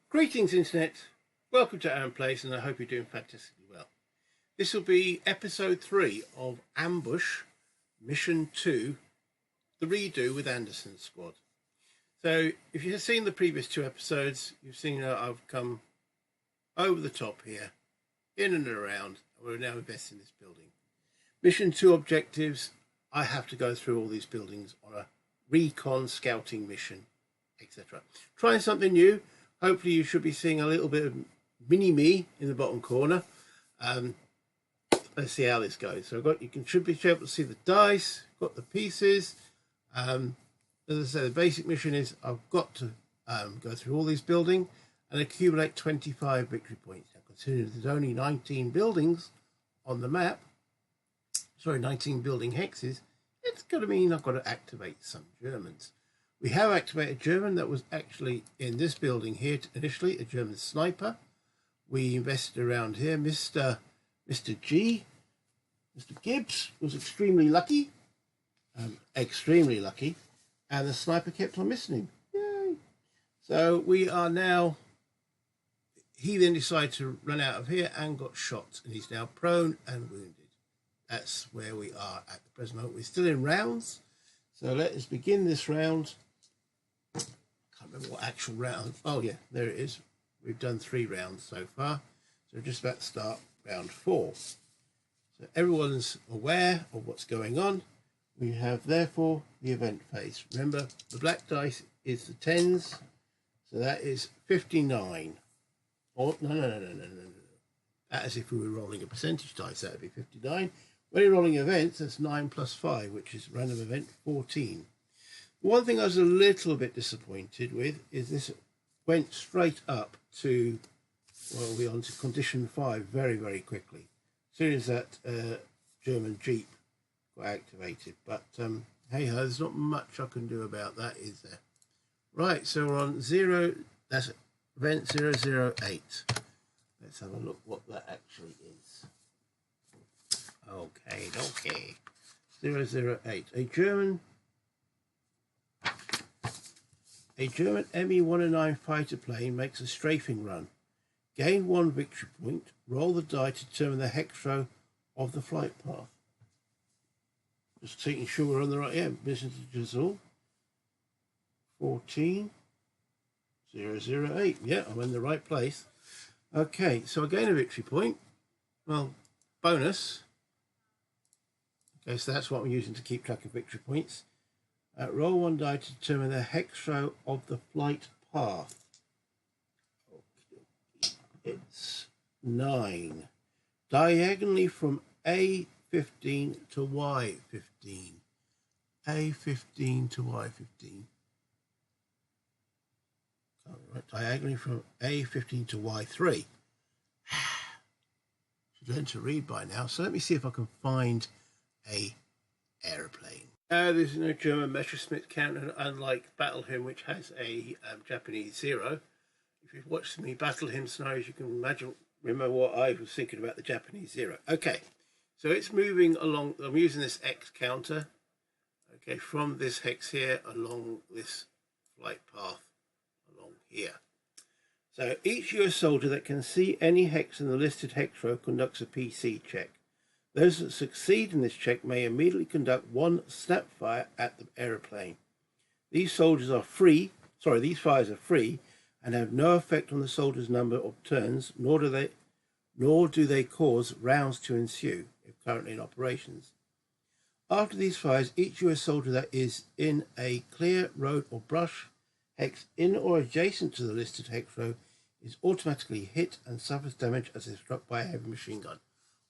Greetings Internet, welcome to Aaron Place and I hope you're doing fantastically well. This will be episode 3 of Ambush Mission 2, the redo with Anderson's squad. So if you've seen the previous 2 episodes, you've seen that I've come over the top here, in and around, and we're now investing in this building. Mission 2 objectives, I have to go through all these buildings on a recon scouting mission, etc. Trying something new. Hopefully you should be seeing a little bit of mini-me in the bottom corner. Let's see how this goes. So should be able to see the dice, got the pieces. As I said, the basic mission is I've got to go through all these buildings and accumulate 25 victory points. Now, considering there's only 19 buildings on the map, 19 building hexes, it's going to mean I've got to activate some Germans. We have activated a German that was actually in this building here initially, a German sniper. We invested around here. Mr. Gibbs was extremely lucky, and the sniper kept on missing him. Yay! So we are now, he then decided to run out of here and got shot, and he's now prone and wounded. That's where we are at the present moment. We're still in rounds, so let us begin this round. Can't remember what actual round. Oh yeah, there it is. We've done 3 rounds so far, so we're just about to start round 4. So everyone's aware of what's going on. We have therefore the event phase. Remember, the black dice is the 10s, so that is 59. Or no. That is if we were rolling a percentage dice, that would be 59. When you're rolling events, that's 9 plus 5, which is random event 14. One thing I was a little bit disappointed with is this went straight up to, well, we're on to condition 5 very, very quickly. As soon as that German Jeep got activated. But hey-ho, there's not much I can do about that, is there? Right, so we're on 0, that's event 008. Let's have a look what that actually is. Okay. 008. A German Me-109 fighter plane makes a strafing run. Gain 1 victory point. Roll the die to determine the hex row of the flight path. Just making sure we're on the right. Yeah, mission to Chasoul. 14008. Yeah, I'm in the right place. Okay, so I gain a victory point. Well, bonus. Okay, so that's what I'm using to keep track of victory points. Roll 1 die to determine the hex row of the flight path. Okay, it's 9. Diagonally from A15 to Y15. A15 to Y15. Right, diagonally from A15 to Y3. Should learn to read by now. So let me see if I can find a aeroplane. There's no German Messerschmitt cannon, unlike Battle Hymn, which has a Japanese 0. If you've watched me Battle Hymn scenarios, you can remember what I was thinking about the Japanese 0. Okay, so it's moving along. I'm using this X counter. Okay, from this hex here along this flight path along here. So each US soldier that can see any hex in the listed hex row conducts a PC check. Those that succeed in this check may immediately conduct 1 snap fire at the aeroplane. These fires are free and have no effect on the soldier's number of turns, nor do they cause rounds to ensue if currently in operations. After these fires, each US soldier that is in a clear road or brush hex in or adjacent to the listed hex row is automatically hit and suffers damage as if struck by a heavy machine gun.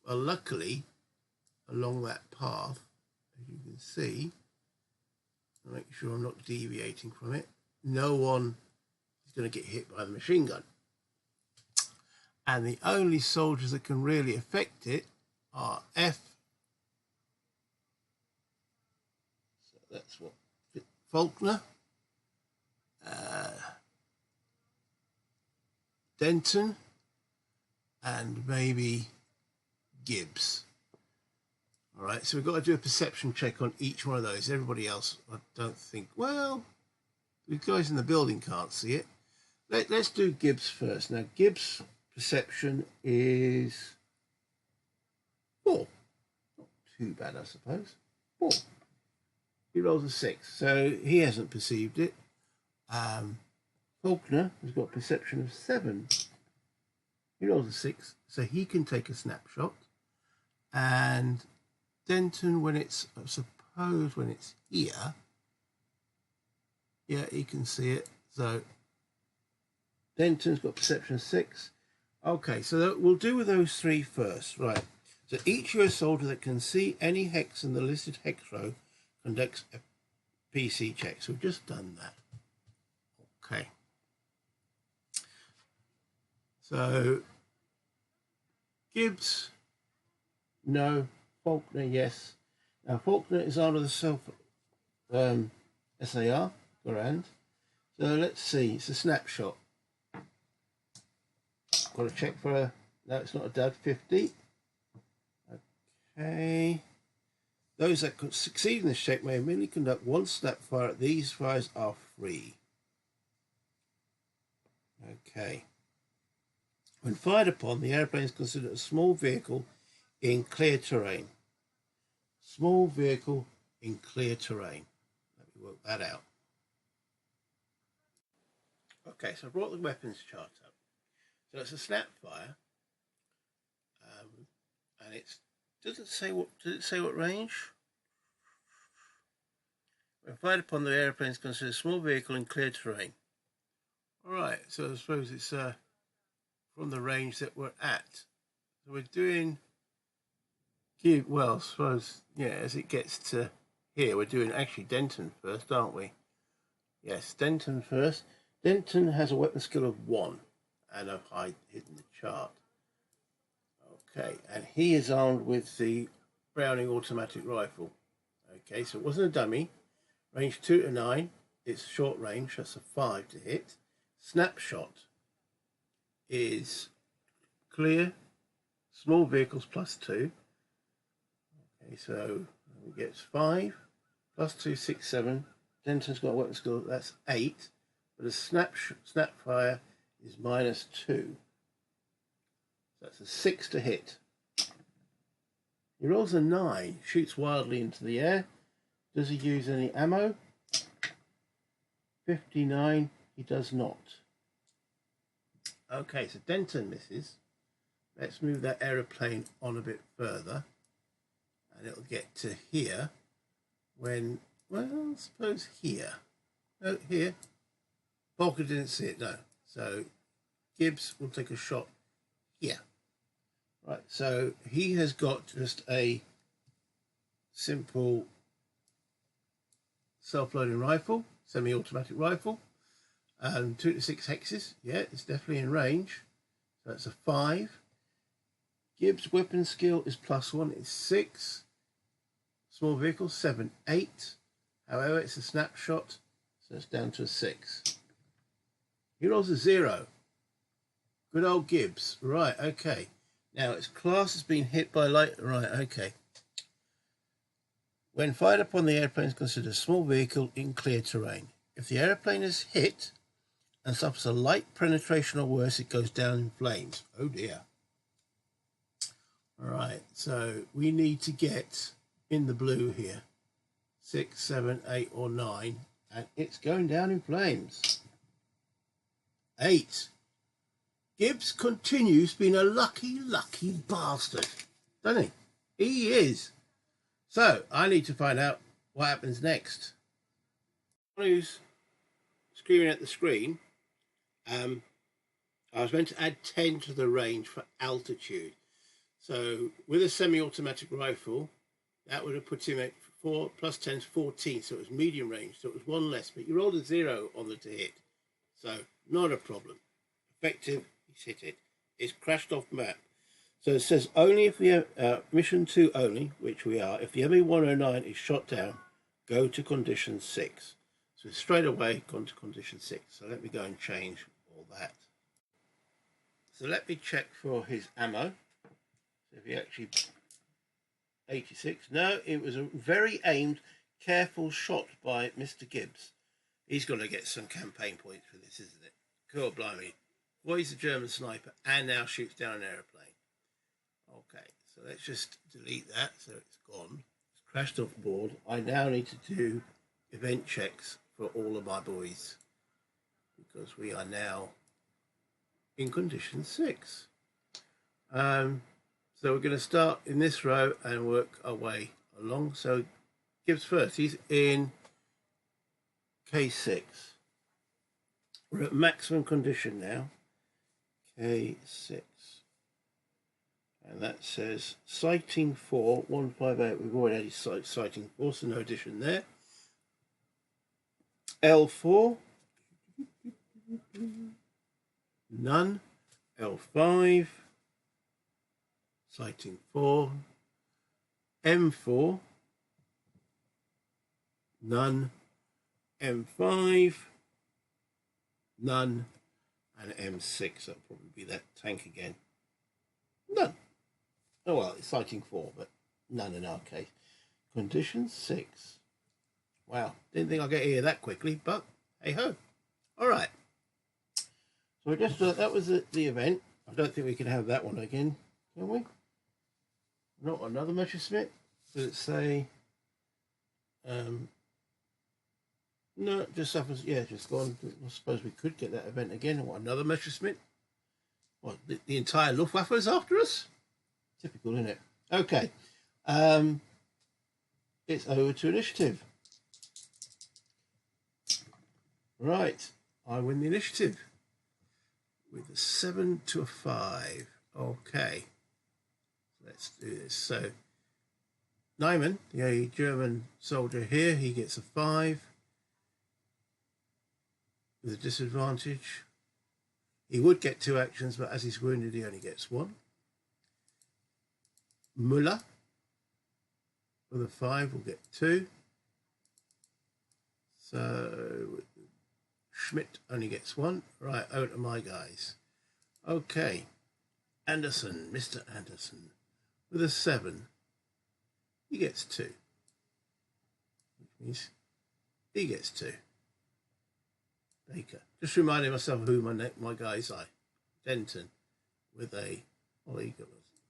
Well, luckily, along that path, as you can see, I'll make sure I'm not deviating from it, no one is going to get hit by the machine gun. And the only soldiers that can really affect it are F. So that's what Faulkner, Denton, and maybe Gibbs. All right, so we've got to do a perception check on each one of those. Everybody else, I don't think, well, the guys in the building can't see it. Let's do Gibbs first. Now, Gibbs' perception is 4. Not too bad, I suppose. 4. He rolls a 6, so he hasn't perceived it. Faulkner has got a perception of 7. He rolls a 6, so he can take a snapshot. And Denton, when it's, I suppose, when it's here, yeah, he can see it. So Denton's got perception of 6. Okay, so we'll do with those 3 first. Right. So each US soldier that can see any hex in the listed hex row conducts a PC check. So we've just done that. Okay. So Gibbs, no. Faulkner, yes. Now Faulkner is out of the self SAR, grand. So let's see, it's a snapshot. Got to check for a, no, it's not a dud, 50. Okay. Those that could succeed in this check may immediately conduct 1 snap fire. These fires are free. Okay. When fired upon, the airplane is considered a small vehicle in clear terrain. Small vehicle in clear terrain. Let me work that out. Okay, so I brought the weapons chart up. So it's a snap fire, and it's does it say what range? When fired upon, the airplane is considered a small vehicle in clear terrain. All right, so I suppose it's from the range that we're at. So we're doing, well, I suppose, yeah, as it gets to here, we're doing actually Denton first, aren't we? Yes, Denton first. Denton has a weapon skill of 1, and I've hidden the chart. Okay, and he is armed with the Browning automatic rifle. Okay, so it wasn't a dummy. Range 2 to 9. It's short range, that's a 5 to hit. Snapshot is clear, small vehicles +2. Okay, so he gets 5 +2, 6, 7. Denton's got a weapon skill, that's 8, but a snap fire is -2. That's a 6 to hit. He rolls a 9, shoots wildly into the air. Does he use any ammo? 59, he does not. Okay, so Denton misses. Let's move that aeroplane on a bit further, and it'll get to here when, well, I suppose here. No, here. Parker didn't see it, no. So Gibbs will take a shot here. Right, so he has got just a simple self-loading rifle, semi-automatic rifle, 2 to 6 hexes. Yeah, it's definitely in range. So that's a 5. Gibbs' weapon skill is +1, it's 6. Small vehicle, 7, 8. However, it's a snapshot, so it's down to a 6. He rolls a 0. Good old Gibbs. Right, okay. Now, its class has been hit by light. Right, okay. When fired upon, the airplane is considered a small vehicle in clear terrain. If the airplane is hit and suffers a light penetration or worse, it goes down in flames. Oh dear. All right, so we need to get in the blue here. 6, 7, 8, or 9, and it's going down in flames. 8. Gibbs continues being a lucky bastard, doesn't he? He is. So I need to find out what happens next. Who's screaming at the screen? I was meant to add 10 to the range for altitude. So with a semi-automatic rifle, that would have put him at 4 + 10 is 14. So it was medium range. So it was 1 less. But you rolled a 0 on the to hit. So not a problem. Effective. He's hit it. It's crashed off map. So it says only if we have mission 2 only, which we are. If the ME-109 is shot down, go to condition 6. So straight away gone to condition 6. So let me go and change all that. So let me check for his ammo. So if he actually 86. No, it was a very aimed, careful shot by Mr. Gibbs. He's going to get some campaign points for this, isn't it? Cool, blimey. Well, he's a German sniper and now shoots down an aeroplane. Okay, so let's just delete that so it's gone. It's crashed off board. I now need to do event checks for all of my boys because we are now in condition 6. So we're going to start in this row and work our way along. So Gibbs first. He's in K6. We're at maximum condition now. K6. And that says sighting 4, 158. We've already had sighting 4, so no addition there. L4. None. L5. Sighting 4. M4. None. M5. None. And M6. That'll probably be that tank again. None. Oh well, it's sighting 4, but none in our case. Condition 6. Wow, didn't think I'd get here that quickly, but hey ho. All right. So we just that was the event. I don't think we can have that one again, can we? Not another Messerschmitt. Does it say? No, it just happens. Yeah, just gone. I suppose we could get that event again. What, another Messerschmitt? What, the entire Luftwaffe is after us? Typical, isn't it? Okay. It's over to initiative. Right. I win the initiative with a 7 to a 5. Okay. Let's do this. So, Nyman, the German soldier here, he gets a 5 with a disadvantage. He would get 2 actions, but as he's wounded, he only gets 1. Müller with a 5 will get 2. So Schmidt only gets 1. Right, over to my guys. Okay. Anderson, Mr. Anderson, with a 7. He gets 2. Which means he gets 2. Baker. Just reminding myself who my guys are. Denton with a, well, he got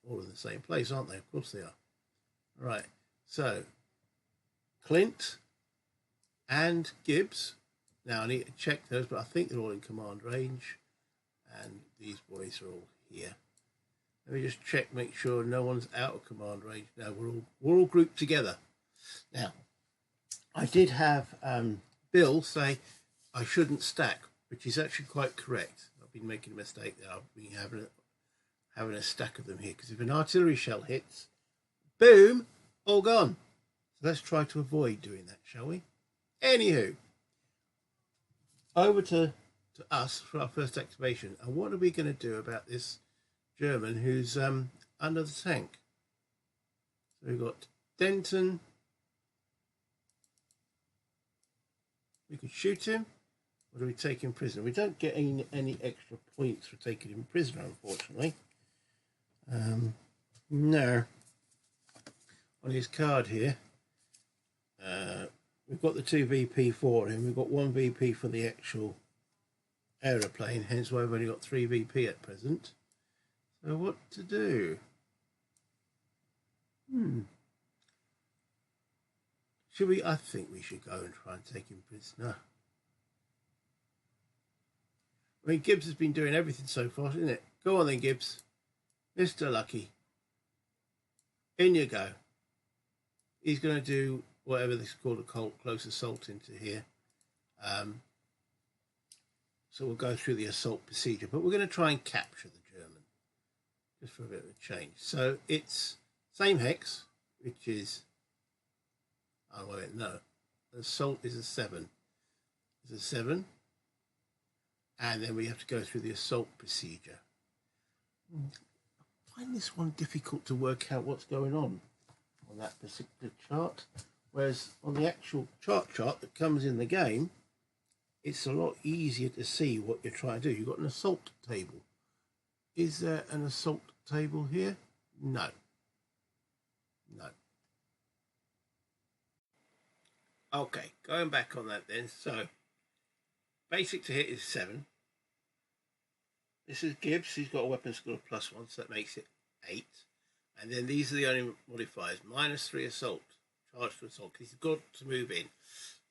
all in the same place, aren't they? Of course they are. Right. So Clint and Gibbs. Now I need to check those, but I think they're all in command range. And these boys are all here. Let me just check, make sure no one's out of command range. Now we're all grouped together. Now, I did have Bill say I shouldn't stack, which is actually quite correct. I've been making a mistake there. I've been having a stack of them here, because if an artillery shell hits, boom, all gone. So let's try to avoid doing that, shall we? Anywho, over to us for our first activation. And what are we going to do about this German who's under the tank? So we've got Denton. We could shoot him, or do we take him prisoner? We don't get any extra points for taking him prisoner, unfortunately. No. On his card here, we've got the 2 VP for him. We've got 1 VP for the actual aeroplane, hence why we've only got 3 VP at present. So what to do? Should we? I think we should go and try and take him prisoner. I mean, Gibbs has been doing everything so far, isn't it? Go on then, Gibbs. Mr. Lucky. In you go. He's going to do whatever this is called, a close assault into here. So we'll go through the assault procedure, but we're going to try and capture the German, just for a bit of a change. So it's same hex, which is, oh wait, no, assault is a 7. It's a 7, and then we have to go through the assault procedure. I find this one difficult to work out what's going on that particular chart, whereas on the actual chart that comes in the game, it's a lot easier to see what you're trying to do. You've got an assault table. Is there an assault table here? No. Okay, going back on that then. So basic to hit is 7. This is Gibbs. He's got a weapon skill of +1, so that makes it 8. And then these are the only modifiers. -3 assault. Charge to assault. He's got to move in.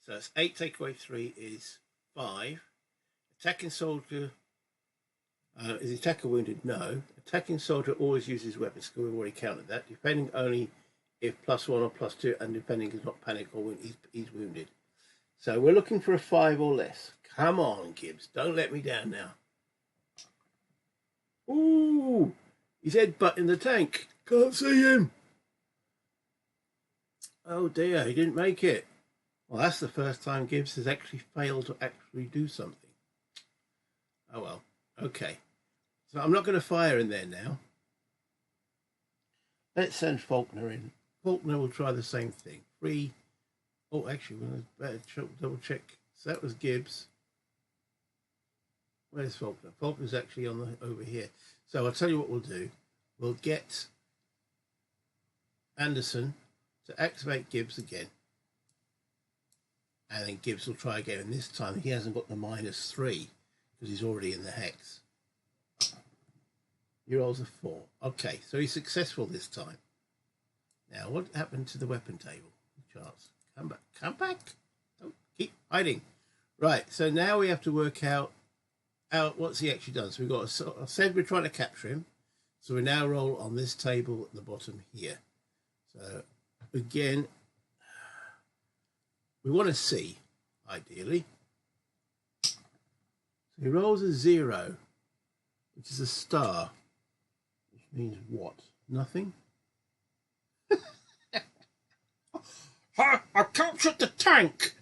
So that's 8 take away 3 is 5. Attacking soldier. Is the attacker wounded? No. Attacking soldier always uses weapon skill. We've already counted that. Depending only if +1 or +2, and depending is not panic or wound, he's wounded. So we're looking for a 5 or less. Come on, Gibbs. Don't let me down now. Ooh, he's headbutting the tank. Can't see him. Oh dear, he didn't make it. Well, that's the first time Gibbs has actually failed to actually do something. Oh well, okay. So I'm not going to fire in there now. Let's send Faulkner in. Faulkner will try the same thing. 3. Oh, actually, we'll better double check. So that was Gibbs. Where's Faulkner? Faulkner's actually on over here. So I'll tell you what we'll do. We'll get Anderson to activate Gibbs again. And then Gibbs will try again. And this time he hasn't got the -3 because he's already in the hex. He rolls a 4. Okay, so he's successful this time. Now, what happened to the weapon table? Charles, come back. Come back. Don't keep hiding. Right, so now we have to work out what's he actually done. So we've got, I said we're trying to capture him. So we now roll on this table at the bottom here. So again, we want to see, ideally. So he rolls a 0, which is a star, which means what? Nothing? I captured the tank!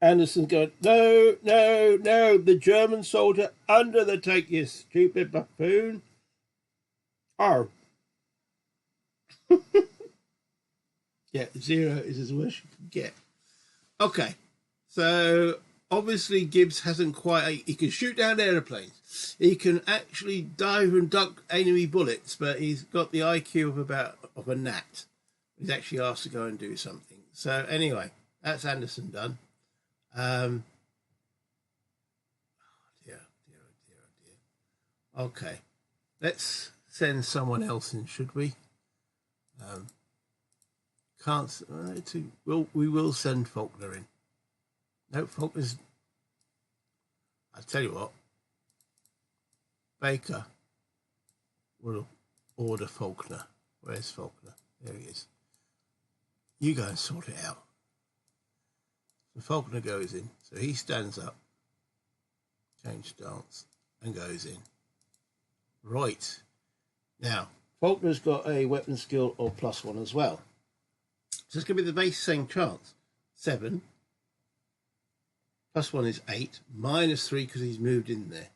Anderson going, no, no, no, the German soldier under the tank, you stupid buffoon. Oh. Yeah, 0 is as worst you can get. Okay, so obviously Gibbs hasn't quite, he can shoot down aeroplanes. He can actually dive and duck enemy bullets, but he's got the IQ of a gnat. He's actually asked to go and do something. So anyway, that's Anderson done. Oh dear. Okay, let's send someone else in, should we? We will send Faulkner in. No, Faulkner's. I'll tell you what. Baker will order Faulkner. Where's Faulkner? There he is. You go and sort it out. So Faulkner goes in. So he stands up, change stance, and goes in. Right. Now, Faulkner's got a weapon skill of +1 as well. So it's going to be the base same chance. 7. +1 is 8. -3 because he's moved in there.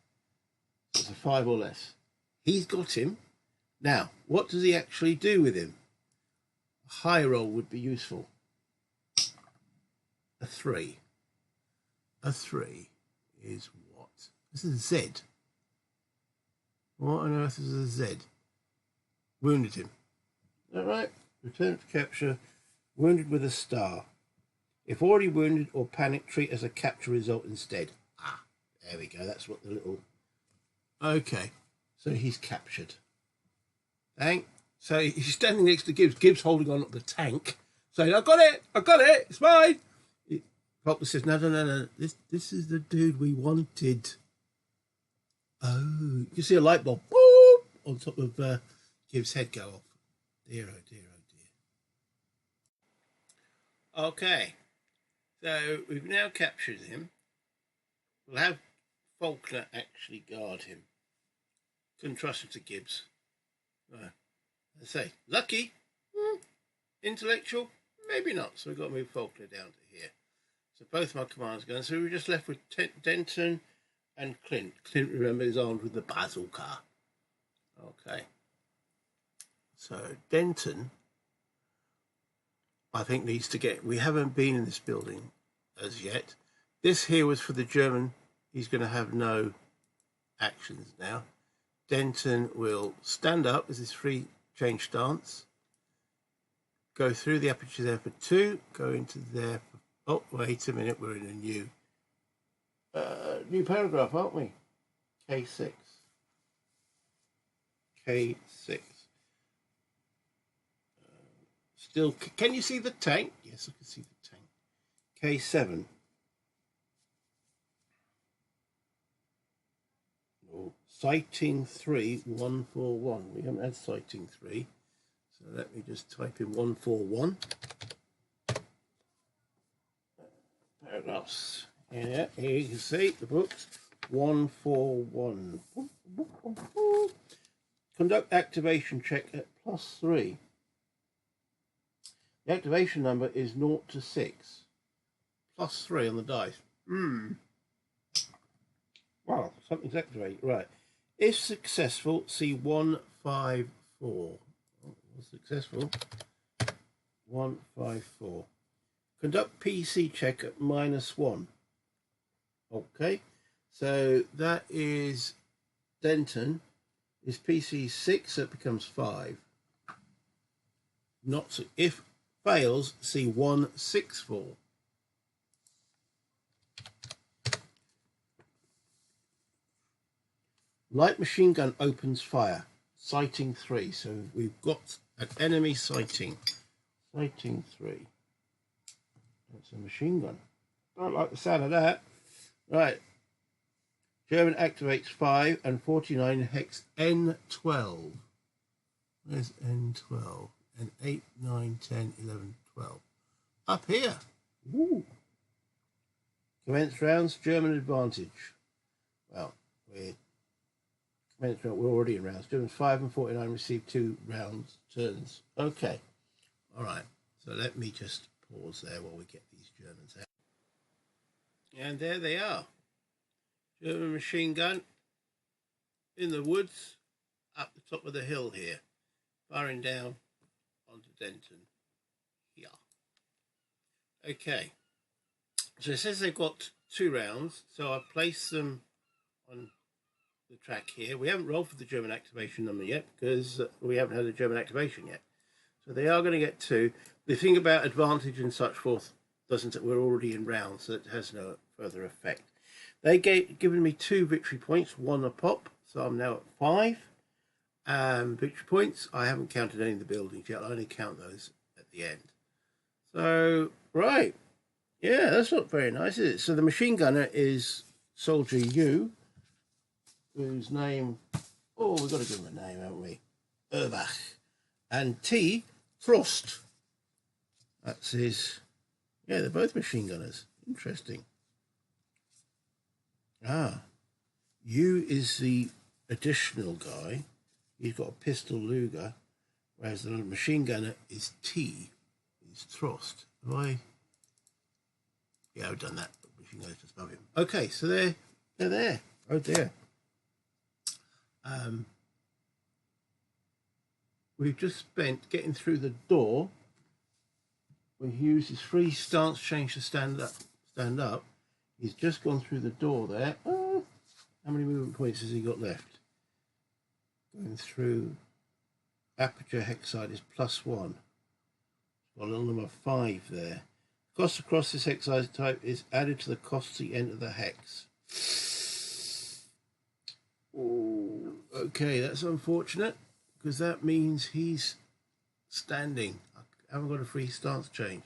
So it's a 5 or less. He's got him. Now, what does he actually do with him? A high roll would be useful. A 3. A 3 is what? This is a Z. What on earth is a Z? Wounded him. Is that right? Return to capture. Wounded with a star. If already wounded or panicked, treat as a capture result instead. Ah, there we go. That's what the little... Okay, so he's captured. So he's standing next to Gibbs. Gibbs holding on to the tank, saying, I got it, it's mine. Faulkner says, no. This is the dude we wanted. Oh, you see a light bulb boop, on top of Gibbs' head go off. Dear, oh dear, oh dear. Okay, so we've now captured him. We'll have Faulkner actually guard him. Couldn't trust him to Gibbs. I say, lucky, intellectual, maybe not. So we've got to move Faulkner down to here. So both my commands going. So we're just left with Denton and Clint. Clint, remember, is armed with the bazooka. Okay. So Denton, I think, needs to get... We haven't been in this building as yet. This here was for the German. He's going to have no actions now. Denton will stand up as his free change stance. Go through the aperture there for 2. Go into there for... Oh, wait a minute. We're in a new paragraph, aren't we? K6. K6. Still, can you see the tank? Yes, I can see the tank. K7. Oh, sighting 3, 141. We haven't had sighting 3. So let me just type in 141. Paragraphs. Yeah, here you can see the books. 141. Conduct activation check at +3. The activation number is 0 to 6. +3 on the dice. Wow, something's activated. Right. If successful, see 154. Successful. 154. Conduct PC check at -1. Okay. So that is Denton. Is PC 6, so it becomes 5. Not so, if fails, see 164. Light machine gun opens fire. Sighting 3. So we've got an enemy sighting. Sighting 3. That's a machine gun. Don't like the sound of that. Right. German activates 5 and 49 hex N12. Where's N12? And 8, 9, 10, 11, 12. Up here. Woo. Commence rounds, German advantage. Well, we're already in rounds. Germans 5 and 49 receive 2 rounds turns. Okay. All right. So let me just pause there while we get these Germans out. And there they are. German machine gun in the woods up the top of the hill here, firing down onto Denton here. Okay. So it says they've got 2 rounds. So I've placed them on the track here. We haven't rolled for the German activation number yet because we haven't had a German activation yet. So they are going to get 2. The thing about advantage and such forth doesn't, we're already in rounds, so it has no further effect. They given me 2 victory points, 1 a pop, so I'm now at 5 victory points. I haven't counted any of the buildings yet. I only count those at the end. So, right. Yeah, that's not very nice, is it? So the machine gunner is Soldier U, whose name, oh, we've got to give him a name, haven't we? Urbach. And T, Frost. That's his, yeah, they're both machine gunners. Interesting. Ah, U is the additional guy. He's got a pistol Luger, whereas the machine gunner is T, is Frost. Have I? Yeah, I've done that. The machine gunner's just above him. Okay, so they're there. Oh dear. We've just spent getting through the door. We've used his free stance change to stand up. He's just gone through the door there. Oh, how many movement points has he got left? Going through aperture hex side is +1. Got a little number 5 there. Cost across this hex size type is added to the cost to the end of the hex. Oh, okay, that's unfortunate because that means he's standing. I haven't got a free stance change.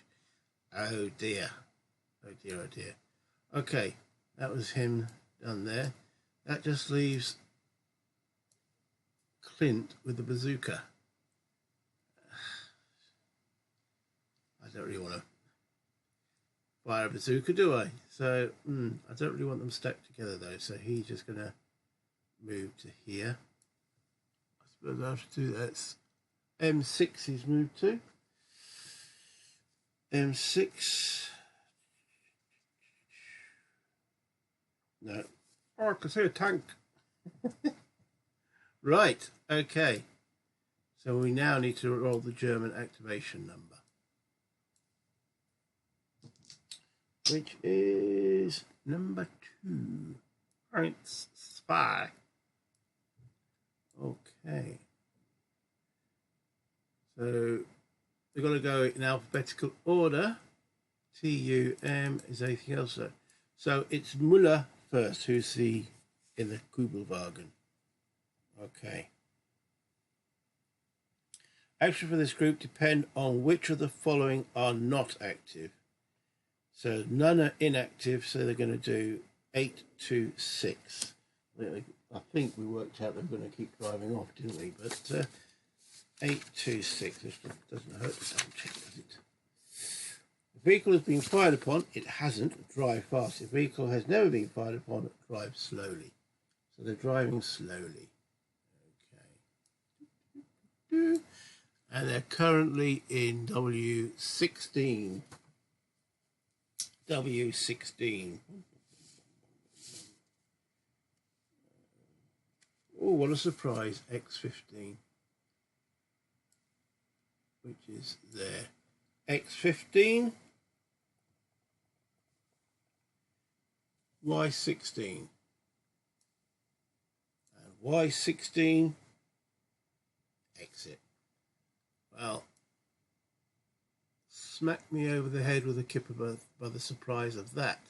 Oh dear. Oh dear, oh dear. Okay, that was him done there. That just leaves Clint with the bazooka. I don't really want to fire a bazooka, do I? So, I don't really want them stacked together though. So he's just going to move to here. I suppose I have to do that. M6 he's moved to. M6. No. Oh, I can see a tank. Right, okay. So we now need to roll the German activation number, which is number 2. Prince Spy. Okay. So we've got to go in alphabetical order. TUM is anything else? So it's Muller first, who's the in the Kubelwagen. Okay. Action for this group depend on which of the following are not active. So none are inactive, so they're going to do 8, 2, 6. I think we worked out they're going to keep driving off, didn't we? But 8, 2, 6. This doesn't hurt to double check, does it? The vehicle has been fired upon. It hasn't. Drive fast. The vehicle has never been fired upon. Drive slowly. So they're driving slowly. Okay. And they're currently in W16. W16. Oh, what a surprise. X15. Which is there. X15. Y16. And Y16. Exit. Well, smack me over the head with a kipper by the surprise of that.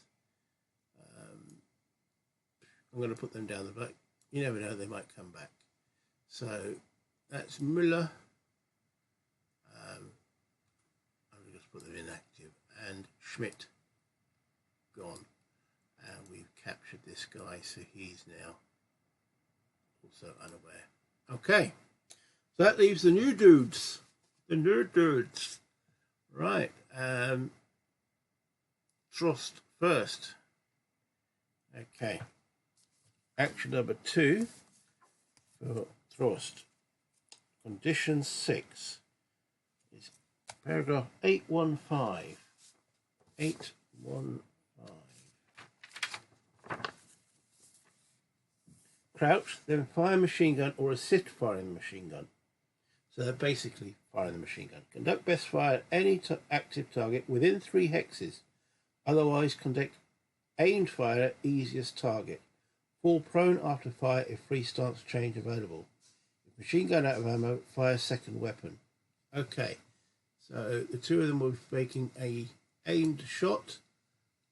I'm going to put them down the back. You never know, they might come back. So that's Müller. I'll just put them inactive. And Schmidt gone. And we've captured this guy, so he's now also unaware. Okay, so that leaves the new dudes. The new dudes. Right. Trost first. Okay. Action number 2 for Trost. Condition 6 is paragraph 815. 815. Crouch, then fire a machine gun or assist firing the machine gun. So they're basically firing the machine gun. Conduct best fire at any active target within 3 hexes. Otherwise, conduct aimed fire at easiest target. Fall prone after fire if free stance change available. If machine gun out of ammo, fire second weapon. Okay, so the two of them were making a aimed shot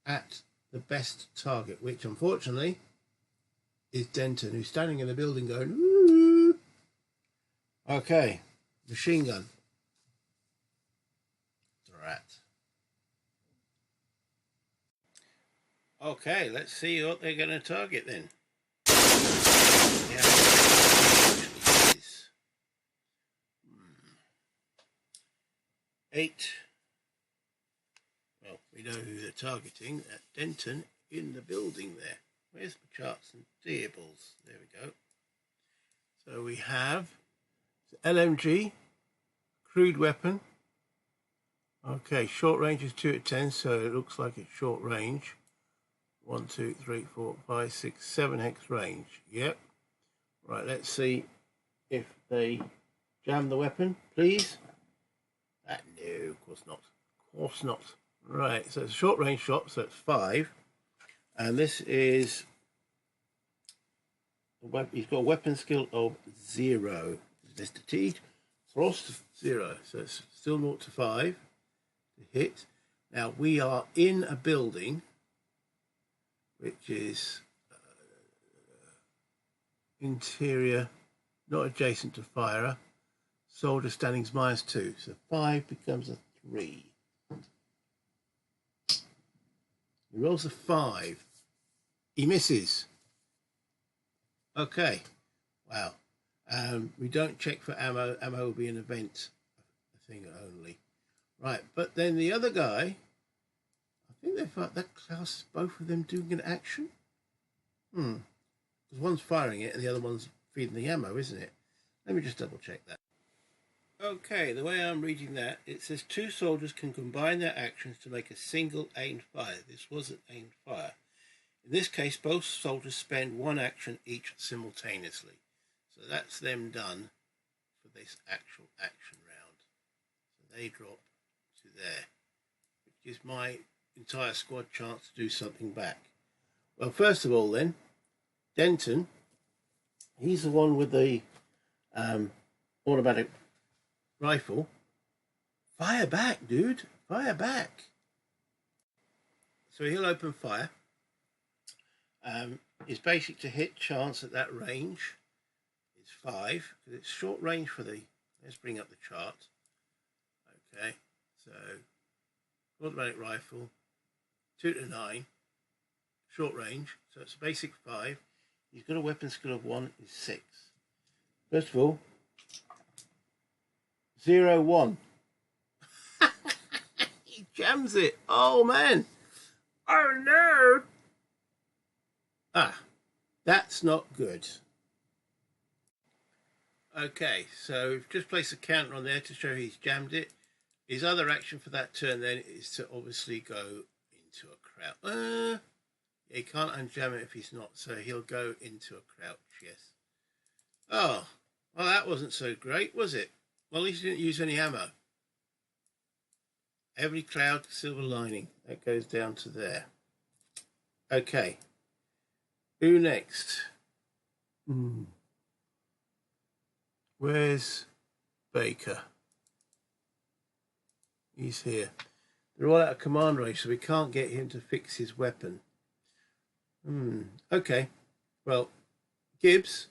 at the best target, which unfortunately is Denton, who's standing in the building going, "Ooh." Okay, machine gun. Drat. Okay, let's see what they're going to target then. Yeah. 8. Well, we know who they're targeting. At Denton in the building there. Where's my charts and tables? There we go. So we have LMG, crude weapon. Okay, short range is 2 at 10, so it looks like it's short range. 1, 2, 3, 4, 5, 6, 7 hex range. Yep. Right, let's see if they jam the weapon, please. No, of course not. Of course not. Right, so it's a short range shot, so it's 5. And this is, he's got a weapon skill of 0. Mr. T, thrust 0, so it's still 0 to 5 to hit. Now we are in a building which is interior, not adjacent to firer. Soldier standings -2, so 5 becomes a 3. He rolls a 5. He misses. Okay. Wow. We don't check for ammo. Ammo will be an event thing only. Right, but then the other guy, I think they've got that class, both of them doing an action. Because one's firing it and the other one's feeding the ammo, isn't it? Let me just double check that. Okay, the way I'm reading that, it says 2 soldiers can combine their actions to make a single aimed fire. This was an aimed fire. In this case, both soldiers spend 1 action each simultaneously. So that's them done for this actual action round. So they drop to there, which gives my entire squad chance to do something back. Well, first of all then, Denton, he's the one with the automatic rifle. Fire back, dude. Fire back. So he'll open fire. His basic to hit chance at that range is 5, because it's short range for the... Let's bring up the chart. Okay, so automatic rifle, 2 to 9, short range, so it's a basic 5. He's got a weapon skill of 1 is 6. First of all, 0, 1. He jams it. Oh man. Oh no. Ah, that's not good. Okay, so we've just placed a counter on there to show he's jammed it. His other action for that turn then is to obviously go into a crouch. He can't unjam it if he's not, so he'll go into a crouch, yes. Oh, well that wasn't so great, was it? Well, at least he didn't use any ammo. Every cloud, silver lining. That goes down to there. Okay. Who next? Where's Baker? He's here. They're all out of command range, so we can't get him to fix his weapon. Okay. Well, Gibbs,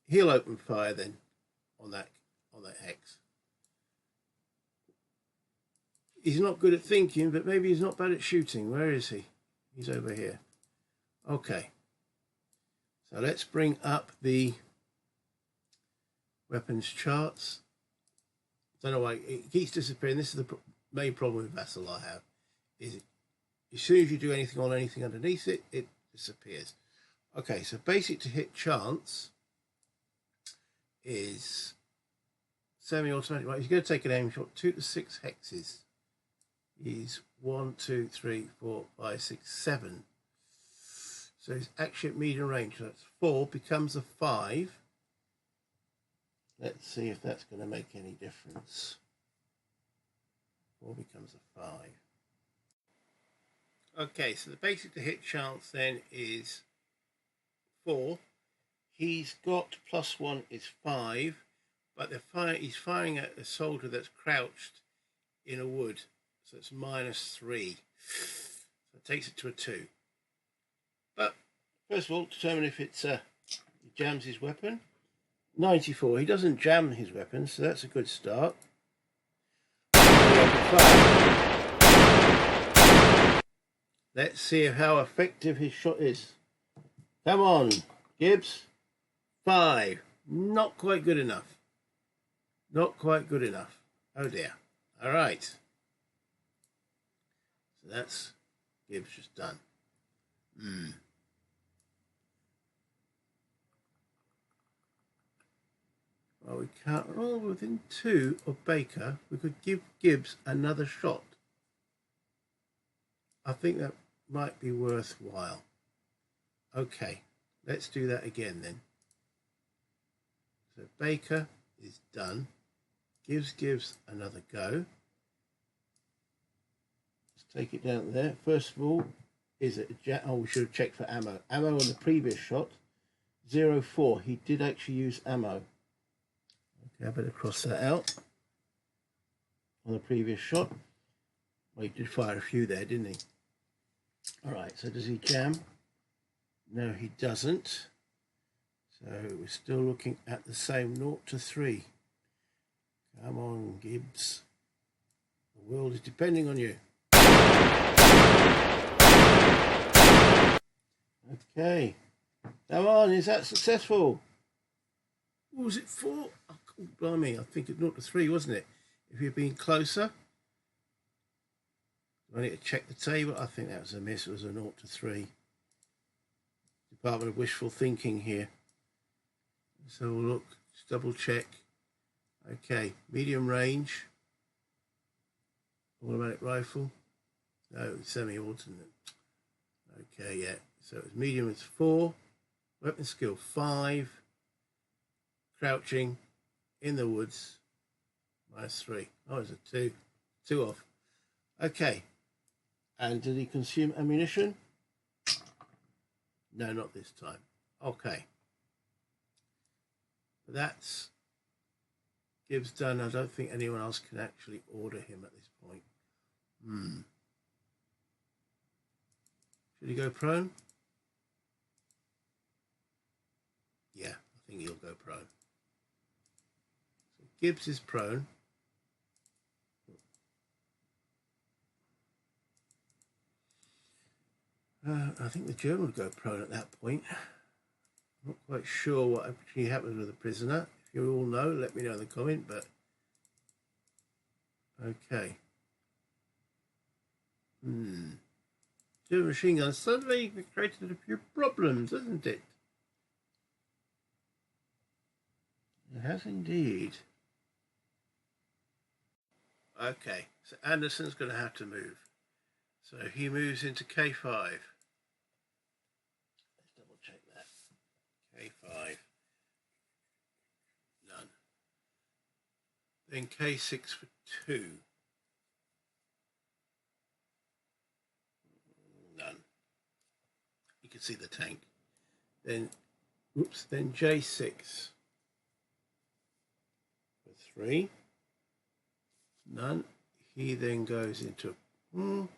he'll open fire then on that hex. He's not good at thinking, but maybe he's not bad at shooting. Where is he? He's over here. Okay. So let's bring up the weapons charts. Don't know why it keeps disappearing. This is the main problem with Vassal I have. Is as soon as you do anything on anything underneath it, it disappears. Okay, so basic to hit chance is semi-automatic. Right, he's going to take an aim shot. 2 to 6 hexes. He's 1, 2, 3, 4, 5, 6, 7. So he's actually at medium range. So that's 4 becomes a 5. Let's see if that's going to make any difference. 4 becomes a 5. Okay, so the basic to hit chance then is 4. He's got +1 is 5, but he's firing at a soldier that's crouched in a wood. So it's -3. So it takes it to a 2. But first of all, determine if it's he jams his weapon. 94. He doesn't jam his weapon, so that's a good start. Let's see how effective his shot is. Come on, Gibbs. 5. Not quite good enough. Not quite good enough. Oh dear. All right. So that's Gibbs just done. Well, we can't. Oh, within 2 of Baker, we could give Gibbs another shot. I think that might be worthwhile. Okay, let's do that again then. So Baker is done. Gives another go. Let's take it down there. First of all, is it oh, we should have checked for ammo. Ammo on the previous shot, 0.4. He did actually use ammo. Okay, I better cross that out. On the previous shot. Well, he did fire a few there, didn't he? All right, so does he jam? No, he doesn't. So we're still looking at the same 0 to 3. Come on, Gibbs. The world is depending on you. Okay. Come on, is that successful? What was it 4? Oh, blimey, I think it's 0 to 3, wasn't it? If you'd been closer. I need to check the table. I think that was a miss. It was a 0 to 3. Department of Wishful Thinking here. So we'll look, just double check. Okay, medium range. Automatic rifle. No, semi-alternate. Okay, yeah. So it was medium is 4. Weapon skill 5. Crouching in the woods. -3. Oh, it's a 2. 2 off. Okay. And did he consume ammunition? No, not this time. Okay. That's Gibbs done. I don't think anyone else can actually order him at this point. Should he go prone? go prone. So Gibbs is prone. I think the German would go prone at that point. I'm not quite sure what actually happens with a prisoner. If you all know, let me know in the comment, but okay. German machine gun suddenly created a few problems, hasn't it? It has indeed. Okay, so Anderson's going to have to move. So he moves into K5. Let's double check that. K5. None. Then K6 for 2. None. You can see the tank. Then, oops, then J6 for 3. None. He then goes into, if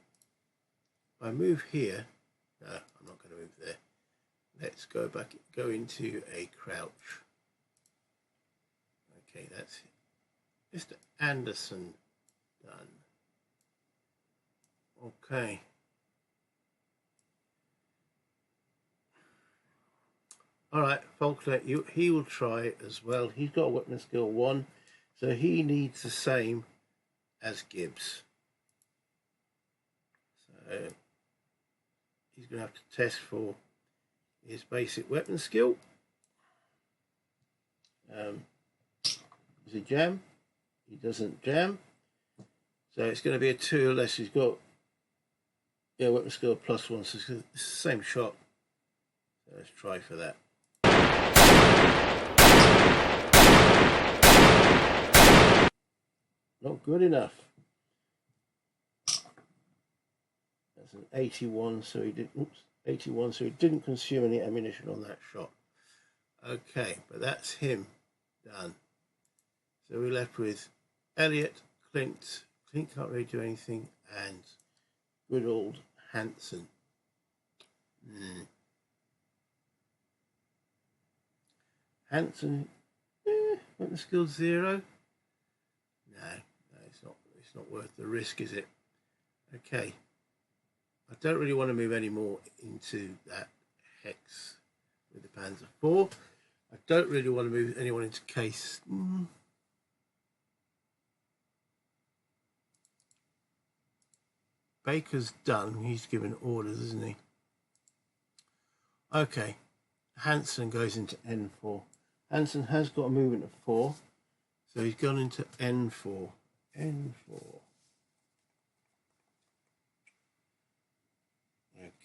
I move here, no, I'm not going to move there. Let's go back, go into a crouch. Okay, that's Mr. Anderson done. Okay. All right, Faulkner, he will try as well. He's got a weapon skill 1, so he needs the same as Gibbs. So he's going to have to test for his basic weapon skill. Does he jam? He doesn't jam. So it's going to be a 2 unless he's got weapon skill +1, so it's the same shot. So let's try for that. Not good enough. That's an 81, so he did. Oops, 81, so he didn't consume any ammunition on that shot. Okay, but that's him done. So we're left with Elliot, Clint. Clint can't really do anything, and good old Hanson. Hanson, weapon skill 0. No, it's not worth the risk, is it? Okay. I don't really want to move any more into that hex with the Panzer IV. I don't really want to move anyone into case. Baker's done. He's given orders, isn't he? Okay. Hanson goes into N4. Hanson has got a movement of 4. So he's gone into N4. N4.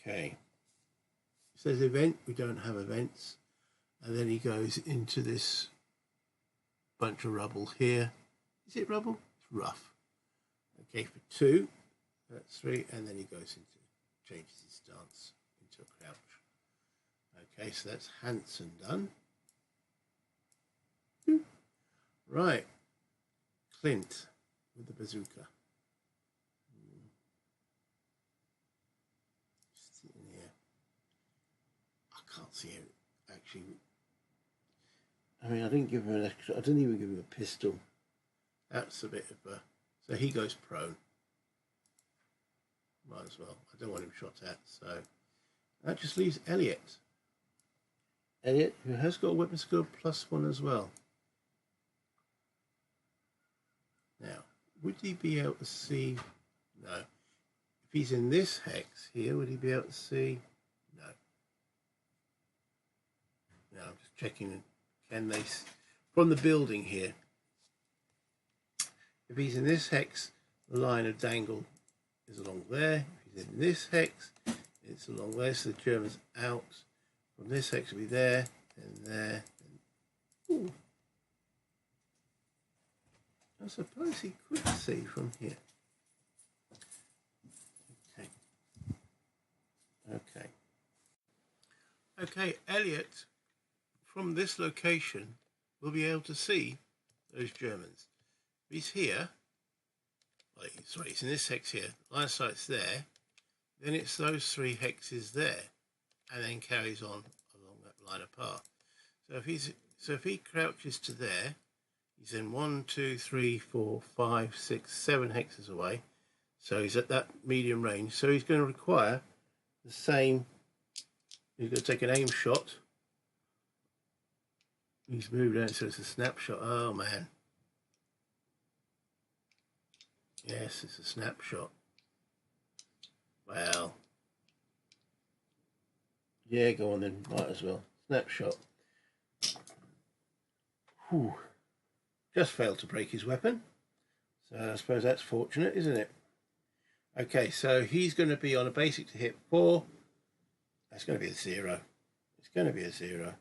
Okay. It says event. We don't have events. And then he goes into this bunch of rubble here. Is it rubble? It's rough. Okay, for 2. That's 3. And then he goes into, changes his stance into a crouch. Okay, so that's Hanson done. Right. Clint with the bazooka. Sitting here. I can't see it actually. I mean, I didn't give him an extra. I didn't even give him a pistol. That's a bit of a. So he goes prone. Might as well. I don't want him shot at. So that just leaves Elliot. Elliot, who has got a weapon skill +1 as well. Now, would he be able to see? No. If he's in this hex here, would he be able to see? No. Now, I'm just checking. Can they, from the building here, if he's in this hex, the line of dangle is along there. If he's in this hex, it's along there. So the German's out. From this hex will be there, and there. And, I suppose he could see from here. Okay. Okay. Okay, Elliot, from this location, will be able to see those Germans. If he's here, sorry, he's in this hex here, line of sight's there, then it's those 3 hexes there, and then carries on along that line of path. So if he's So if he crouches to there, he's in 1, 2, 3, 4, 5, 6, 7 hexes away. So he's at that medium range. So he's going to require the same. He's going to take an aim shot. He's moved out, so it's a snapshot. Oh man. Yes, it's a snapshot. Well. Yeah, go on then. Might as well. Snapshot. Whew. Just failed to break his weapon. So I suppose that's fortunate, isn't it? Okay, so he's going to be on a basic to hit 4. That's going to be a 0. It's going to be a 0.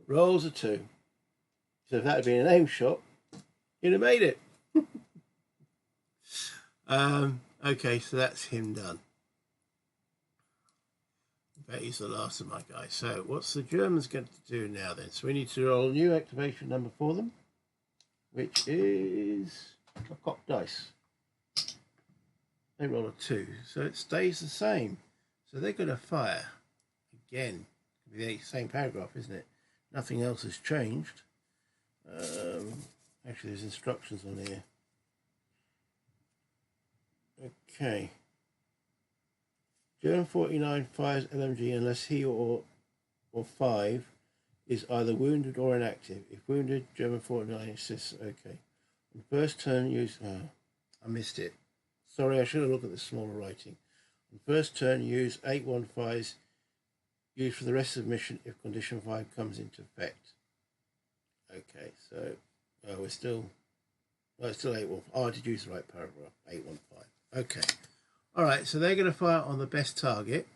Rolls a 2. So if that had been an aim shot, you'd have made it. Okay, so that's him done. I bet he's the last of my guys. So what's the Germans going to do now then? So we need to roll a new activation number for them, which is a cocked dice. They roll a 2, so it stays the same. So they're going to fire again. The same paragraph, isn't it? Nothing else has changed. Actually, there's instructions on here. Okay. German 49 fires LMG unless he or 5 is either wounded or inactive. If wounded, German 49 assists. Okay. On first turn, use. I missed it. Sorry, I should have looked at the smaller writing. On first turn, use 815s. Used for the rest of the mission if condition 5 comes into effect. Okay, so we're still. Well, it's still 815. Oh, I did use the right paragraph. 815. Okay. All right, so they're going to fire on the best target,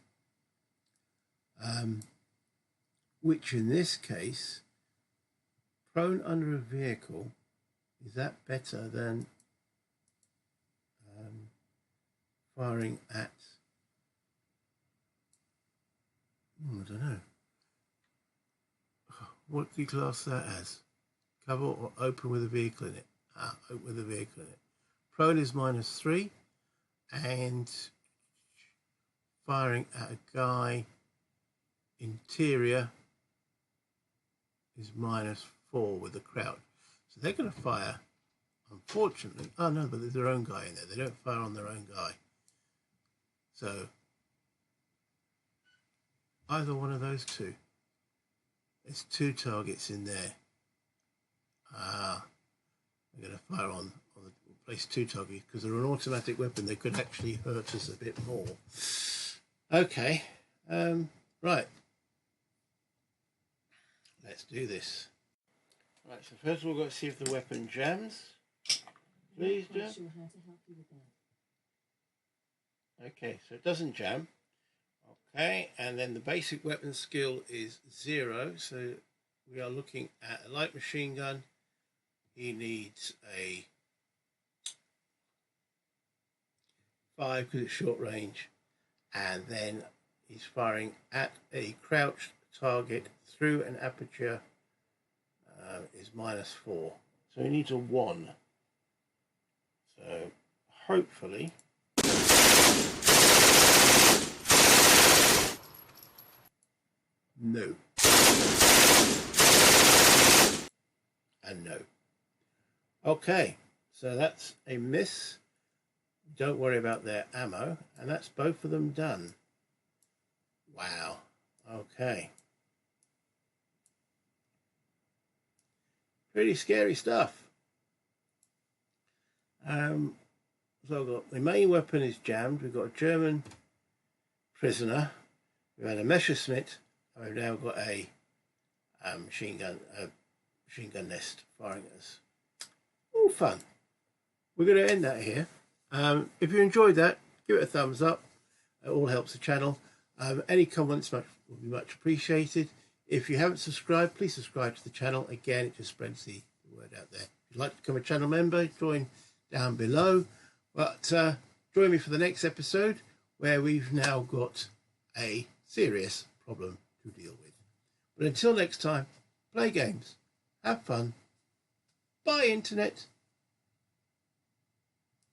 which in this case, prone under a vehicle, is that better than firing at? I don't know. What do you class that as? Cover or open with a vehicle in it? Open with a vehicle in it. Prone is -3, and firing at a guy interior is -4 with the crouch. So they're going to fire, unfortunately. Oh no, but there's their own guy in there. They don't fire on their own guy. So either one of those two. There's 2 targets in there. They're going to fire on the place 2 targets because they're an automatic weapon. They could actually hurt us a bit more. Okay, right. Let's do this. Right, so first of all, we've got to see if the weapon jams. Please jam. Okay, so it doesn't jam. Okay, and then the basic weapon skill is 0. So we are looking at a light machine gun. He needs a 5 because it's short range. And then he's firing at a crouched target through an aperture is -4. So he needs a 1. So hopefully no. And no. Okay, so that's a miss. Don't worry about their ammo, and that's both of them done. Wow. Okay. Pretty scary stuff. So I've got the main weapon is jammed. We've got a German prisoner. We've had a Messerschmitt, and we've now got a machine gun nest firing at us. All fun. We're going to end that here. If you enjoyed that, give it a thumbs up. It all helps the channel. Any comments would be much appreciated. If you haven't subscribed, please subscribe to the channel. Again, it just spreads the word out there. If you'd like to become a channel member, join down below. But join me for the next episode, where we've now got a serious problem to deal with. But until next time, play games, have fun, bye internet.